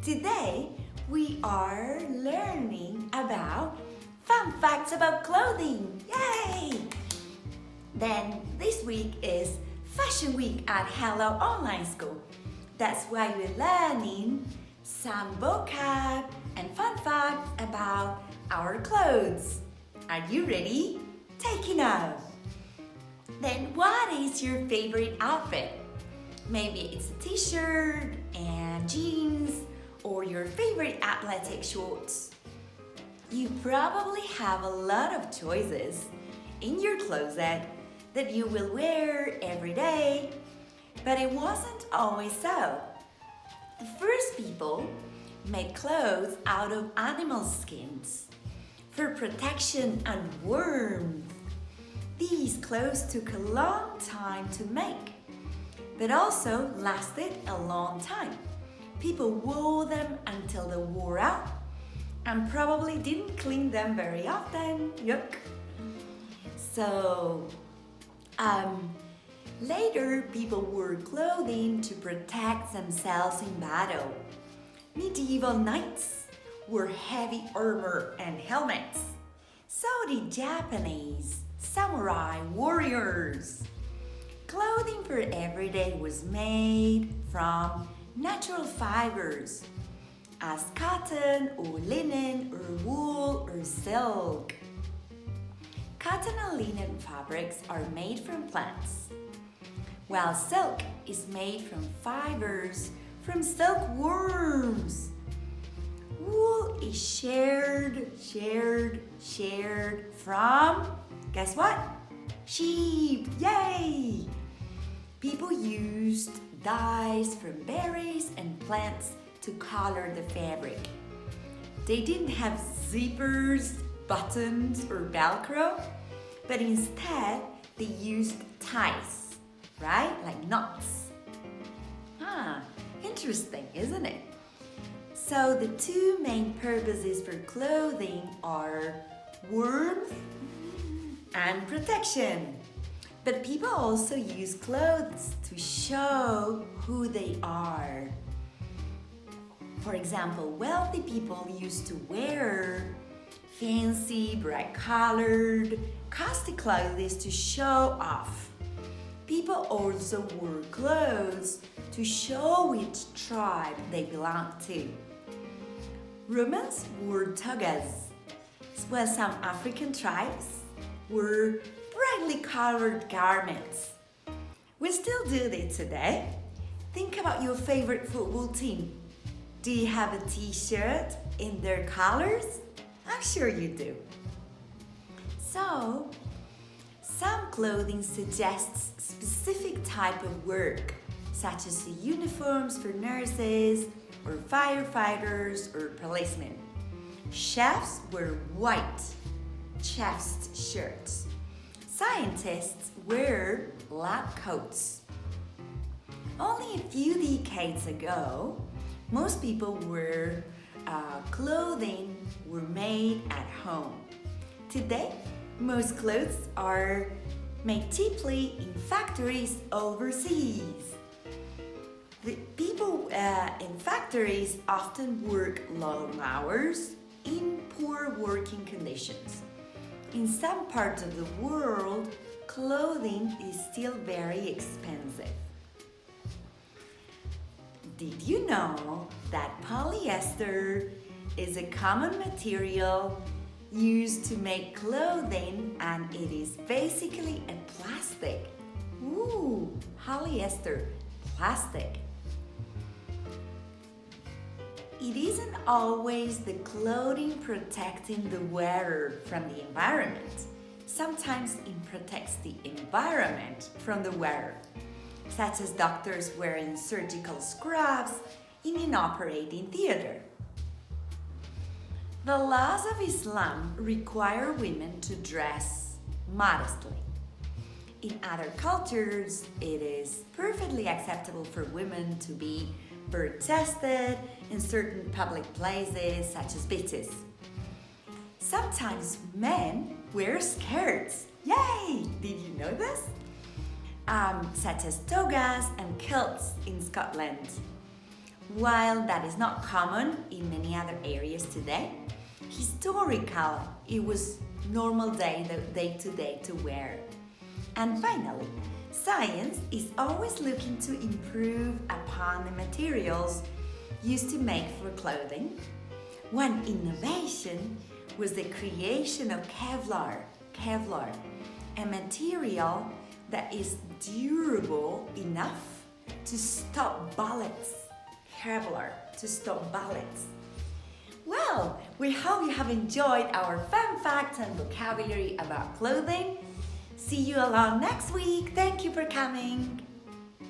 Today we are learning about fun facts about clothing. Yay! Then this week is Fashion Week at Hello Online School. That's why we're learning some vocab and fun facts about our clothes. Are you ready? Take it off. Then what is your favorite outfit? Maybe it's a t-shirt and jeans or your favorite athletic shorts. You probably have a lot of choices in your closet that you will wear every day, but it wasn't always so. The first people made clothes out of animal skins for protection and warmth. These clothes took a long time to make, but also lasted a long time. People wore them until they wore out and probably didn't clean them very often. Yuck. So, later people wore clothing to protect themselves in battle. Medieval knights wore heavy armor and helmets. So did Japanese samurai warriors. Clothing for every day was made from natural fibers, as cotton or linen or wool or silk. Cotton and linen fabrics are made from plants, while silk is made from fibers from silkworms. Wool is shared from, guess what? Sheep, yay! People used dyes from berries and plants to color the fabric. They didn't have zippers, buttons, or Velcro, but instead they used ties, right? Like knots. Interesting, isn't it? So the two main purposes for clothing are warmth and protection. But people also use clothes to show who they are. For example, wealthy people used to wear fancy, bright-colored, costly clothes to show off. People also wore clothes to show which tribe they belonged to. Romans wore togas, while some African tribes wore brightly colored garments. We still do this today. Think about your favorite football team. Do you have a t-shirt in their colors? I'm sure you do. So, some clothing suggests specific type of work, such as the uniforms for nurses or firefighters or policemen. Chefs wear white chest shirts. Scientists wear lab coats. Only a few decades ago, most people wear clothing were made at home. Today, most clothes are made cheaply in factories overseas. The people in factories often work long hours in poor working conditions. In some parts of the world, clothing is still very expensive. Did you know that polyester is a common material used to make clothing and it is basically a plastic? Ooh, polyester, plastic. It isn't always the clothing protecting the wearer from the environment. Sometimes it protects the environment from the wearer, such as doctors wearing surgical scrubs in an operating theater. The laws of Islam require women to dress modestly. In other cultures, it is perfectly acceptable for women to be bare-chested in certain public places such as beaches. Sometimes men wear skirts. Yay! Did you know this? Such as togas and kilts in Scotland. While that is not common in many other areas today, historical, it was normal day to day to wear. And finally, science is always looking to improve upon the materials used to make for clothing. One innovation was the creation of Kevlar. Kevlar, a material that is durable enough to stop bullets. Kevlar, to stop bullets. Well, we hope you have enjoyed our fun facts and vocabulary about clothing. See you along next week. Thank you for coming.